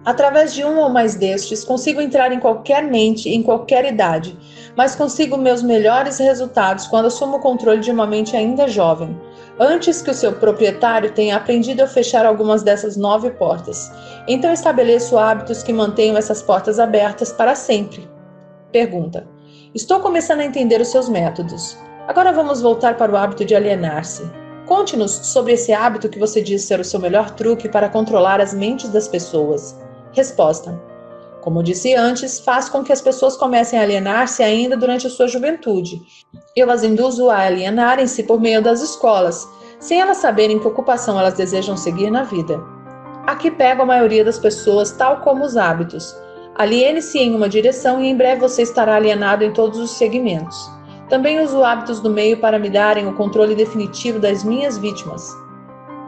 Através de um ou mais destes, consigo entrar em qualquer mente, em qualquer idade, mas consigo meus melhores resultados quando assumo o controle de uma mente ainda jovem, antes que o seu proprietário tenha aprendido a fechar algumas dessas 9 portas. Então estabeleço hábitos que mantenham essas portas abertas para sempre. Pergunta: estou começando a entender os seus métodos. Agora vamos voltar para o hábito de alienar-se. Conte-nos sobre esse hábito que você diz ser o seu melhor truque para controlar as mentes das pessoas. Resposta: como disse antes, faz com que as pessoas comecem a alienar-se ainda durante a sua juventude. Eu as induzo a alienarem-se por meio das escolas, sem elas saberem que ocupação elas desejam seguir na vida. Aqui pego a maioria das pessoas, tal como os hábitos. Aliene-se em uma direção e em breve você estará alienado em todos os segmentos. Também uso hábitos do meio para me darem o controle definitivo das minhas vítimas.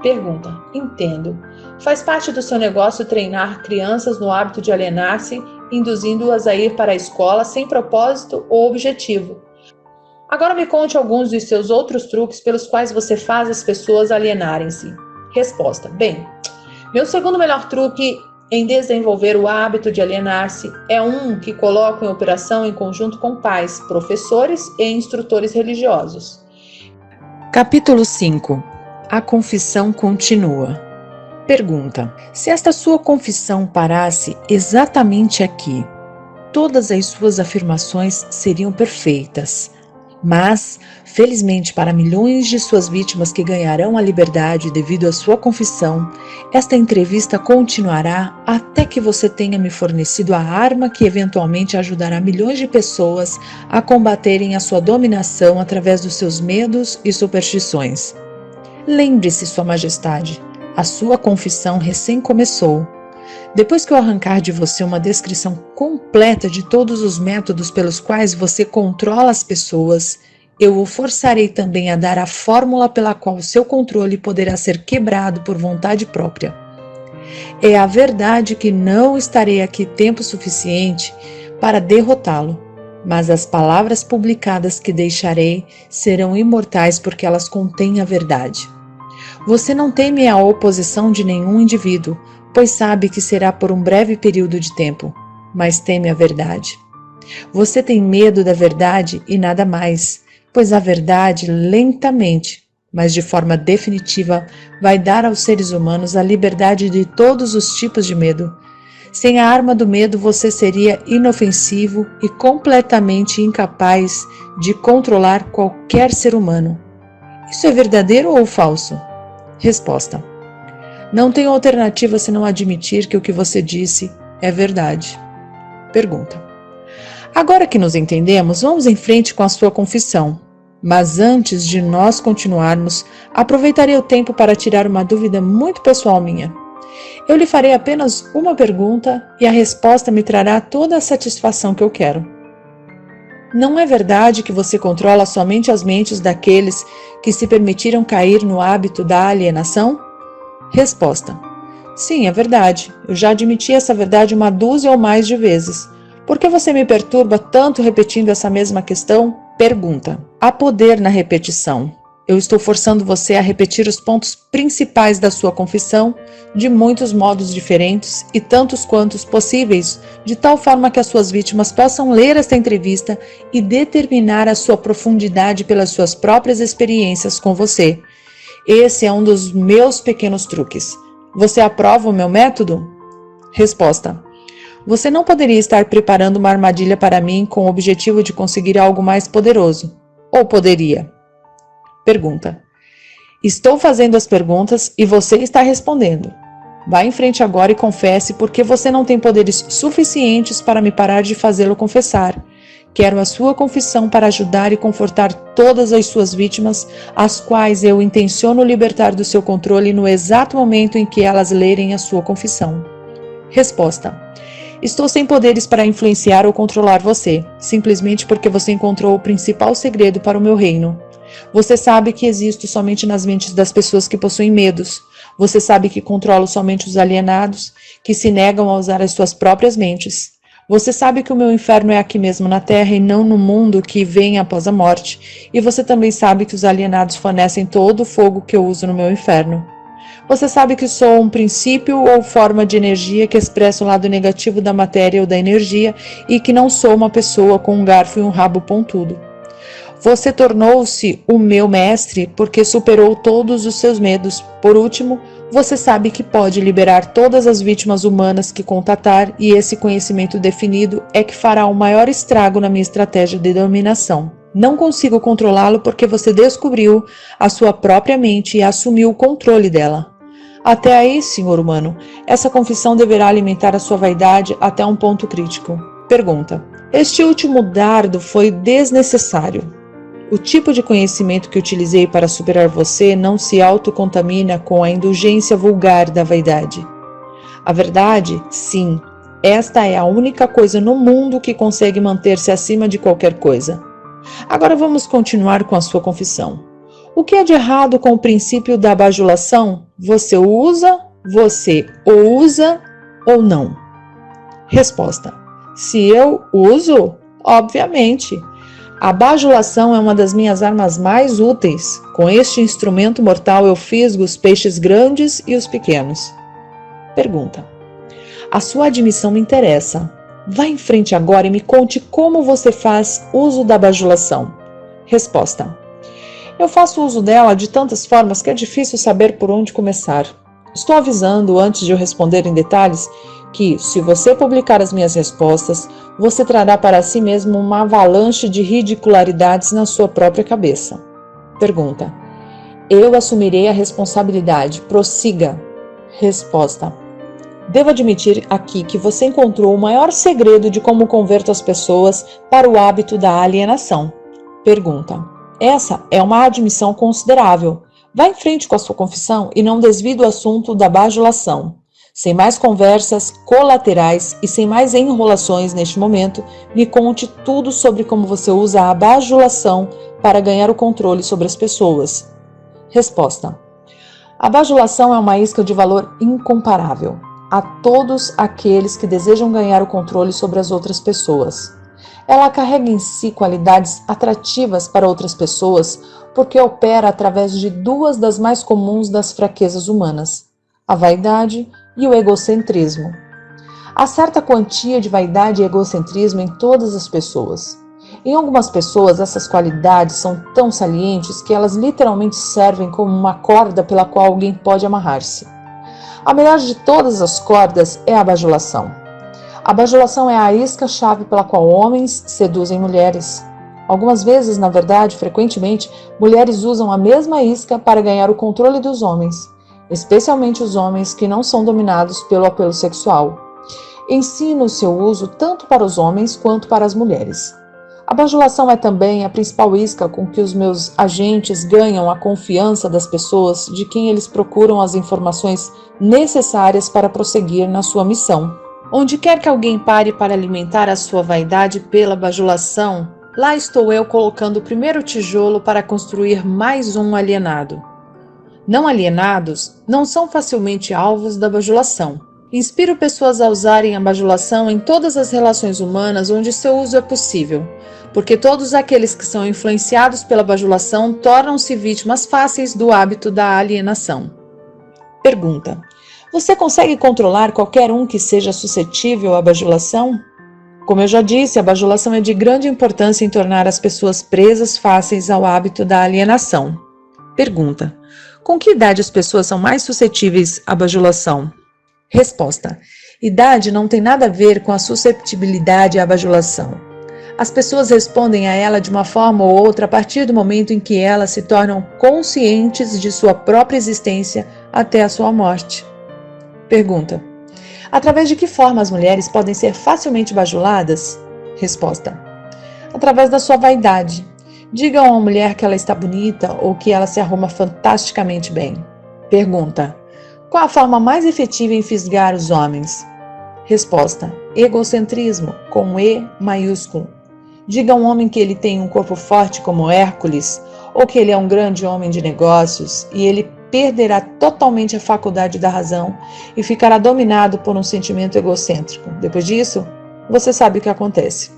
Pergunta: entendo. Faz parte do seu negócio treinar crianças no hábito de alienar-se, induzindo-as a ir para a escola sem propósito ou objetivo. Agora me conte alguns dos seus outros truques pelos quais você faz as pessoas alienarem-se. Resposta: bem, meu segundo melhor truque em desenvolver o hábito de alienar-se é um que coloco em operação em conjunto com pais, professores e instrutores religiosos. Capítulo 5. A confissão continua. Pergunta: se esta sua confissão parasse exatamente aqui, todas as suas afirmações seriam perfeitas. Mas, felizmente para milhões de suas vítimas que ganharão a liberdade devido à sua confissão, esta entrevista continuará até que você tenha me fornecido a arma que eventualmente ajudará milhões de pessoas a combaterem a sua dominação através dos seus medos e superstições. Lembre-se, Sua Majestade, a sua confissão recém começou. Depois que eu arrancar de você uma descrição completa de todos os métodos pelos quais você controla as pessoas, eu o forçarei também a dar a fórmula pela qual o seu controle poderá ser quebrado por vontade própria. É a verdade que não estarei aqui tempo suficiente para derrotá-lo, mas as palavras publicadas que deixarei serão imortais porque elas contêm a verdade. Você não teme a oposição de nenhum indivíduo, pois sabe que será por um breve período de tempo, mas teme a verdade. Você tem medo da verdade e nada mais, pois a verdade lentamente, mas de forma definitiva, vai dar aos seres humanos a liberdade de todos os tipos de medo. Sem a arma do medo, você seria inofensivo e completamente incapaz de controlar qualquer ser humano. Isso é verdadeiro ou falso? Resposta: não tenho alternativa senão admitir que o que você disse é verdade. Pergunta: agora que nos entendemos, vamos em frente com a sua confissão. Mas antes de nós continuarmos, aproveitarei o tempo para tirar uma dúvida muito pessoal minha. Eu lhe farei apenas uma pergunta e a resposta me trará toda a satisfação que eu quero. Não é verdade que você controla somente as mentes daqueles que se permitiram cair no hábito da alienação? Resposta: sim, é verdade. Eu já admiti essa verdade uma dúzia ou mais de vezes. Por que você me perturba tanto repetindo essa mesma questão? Pergunta: há poder na repetição. Eu estou forçando você a repetir os pontos principais da sua confissão de muitos modos diferentes e tantos quantos possíveis, de tal forma que as suas vítimas possam ler esta entrevista e determinar a sua profundidade pelas suas próprias experiências com você. Esse é um dos meus pequenos truques. Você aprova o meu método? Resposta: você não poderia estar preparando uma armadilha para mim com o objetivo de conseguir algo mais poderoso. Ou poderia? Pergunta: estou fazendo as perguntas e você está respondendo. Vá em frente agora e confesse porque você não tem poderes suficientes para me parar de fazê-lo confessar. Quero a sua confissão para ajudar e confortar todas as suas vítimas, as quais eu intenciono libertar do seu controle no exato momento em que elas lerem a sua confissão. Resposta: estou sem poderes para influenciar ou controlar você, simplesmente porque você encontrou o principal segredo para o meu reino. Você sabe que existo somente nas mentes das pessoas que possuem medos. Você sabe que controlo somente os alienados, que se negam a usar as suas próprias mentes. Você sabe que o meu inferno é aqui mesmo na Terra e não no mundo que vem após a morte. E você também sabe que os alienados fornecem todo o fogo que eu uso no meu inferno. Você sabe que sou um princípio ou forma de energia que expressa o lado negativo da matéria ou da energia e que não sou uma pessoa com um garfo e um rabo pontudo. Você tornou-se o meu mestre porque superou todos os seus medos. Por último, você sabe que pode liberar todas as vítimas humanas que contatar, e esse conhecimento definido é que fará o maior estrago na minha estratégia de dominação. Não consigo controlá-lo porque você descobriu a sua própria mente e assumiu o controle dela. Até aí, senhor humano, essa confissão deverá alimentar a sua vaidade até um ponto crítico. Pergunta: este último dardo foi desnecessário. O tipo de conhecimento que utilizei para superar você não se autocontamina com a indulgência vulgar da vaidade. A verdade, sim, esta é a única coisa no mundo que consegue manter-se acima de qualquer coisa. Agora vamos continuar com a sua confissão. O que é de errado com o princípio da bajulação? Você o usa ou não? Resposta: se eu uso, obviamente. A bajulação é uma das minhas armas mais úteis. Com este instrumento mortal eu fisgo os peixes grandes e os pequenos. Pergunta: a sua admissão me interessa. Vá em frente agora e me conte como você faz uso da bajulação. Resposta: eu faço uso dela de tantas formas que é difícil saber por onde começar. Estou avisando, antes de eu responder em detalhes, que, se você publicar as minhas respostas, você trará para si mesmo uma avalanche de ridicularidades na sua própria cabeça. Pergunta: eu assumirei a responsabilidade. Prossiga. Resposta: devo admitir aqui que você encontrou o maior segredo de como converto as pessoas para o hábito da alienação. Pergunta: essa é uma admissão considerável. Vá em frente com a sua confissão e não desvie do assunto da bajulação. Sem mais conversas colaterais e sem mais enrolações neste momento, me conte tudo sobre como você usa a bajulação para ganhar o controle sobre as pessoas. Resposta: a bajulação é uma isca de valor incomparável a todos aqueles que desejam ganhar o controle sobre as outras pessoas. Ela carrega em si qualidades atrativas para outras pessoas porque opera através de duas das mais comuns das fraquezas humanas: a vaidade e o egocentrismo. Há certa quantia de vaidade e egocentrismo em todas as pessoas. Em algumas pessoas, essas qualidades são tão salientes que elas literalmente servem como uma corda pela qual alguém pode amarrar-se. A melhor de todas as cordas é a bajulação. A bajulação é a isca-chave pela qual homens seduzem mulheres. Algumas vezes, na verdade, frequentemente, mulheres usam a mesma isca para ganhar o controle dos homens, especialmente os homens que não são dominados pelo apelo sexual. Ensino o seu uso tanto para os homens quanto para as mulheres. A bajulação é também a principal isca com que os meus agentes ganham a confiança das pessoas de quem eles procuram as informações necessárias para prosseguir na sua missão. Onde quer que alguém pare para alimentar a sua vaidade pela bajulação, lá estou eu colocando o primeiro tijolo para construir mais um alienado. Não alienados não são facilmente alvos da bajulação. Inspiro pessoas a usarem a bajulação em todas as relações humanas onde seu uso é possível, porque todos aqueles que são influenciados pela bajulação tornam-se vítimas fáceis do hábito da alienação. Pergunta: você consegue controlar qualquer um que seja suscetível à bajulação? Como eu já disse, a bajulação é de grande importância em tornar as pessoas presas fáceis ao hábito da alienação. Pergunta: com que idade as pessoas são mais suscetíveis à bajulação? Resposta: idade não tem nada a ver com a susceptibilidade à bajulação. As pessoas respondem a ela de uma forma ou outra a partir do momento em que elas se tornam conscientes de sua própria existência até a sua morte. Pergunta: através de que forma as mulheres podem ser facilmente bajuladas? Resposta: através da sua vaidade. Diga a uma mulher que ela está bonita ou que ela se arruma fantasticamente bem. Pergunta: qual a forma mais efetiva em fisgar os homens? Resposta: egocentrismo, com E maiúsculo. Diga a um homem que ele tem um corpo forte como Hércules, ou que ele é um grande homem de negócios, e ele perderá totalmente a faculdade da razão e ficará dominado por um sentimento egocêntrico. Depois disso, você sabe o que acontece.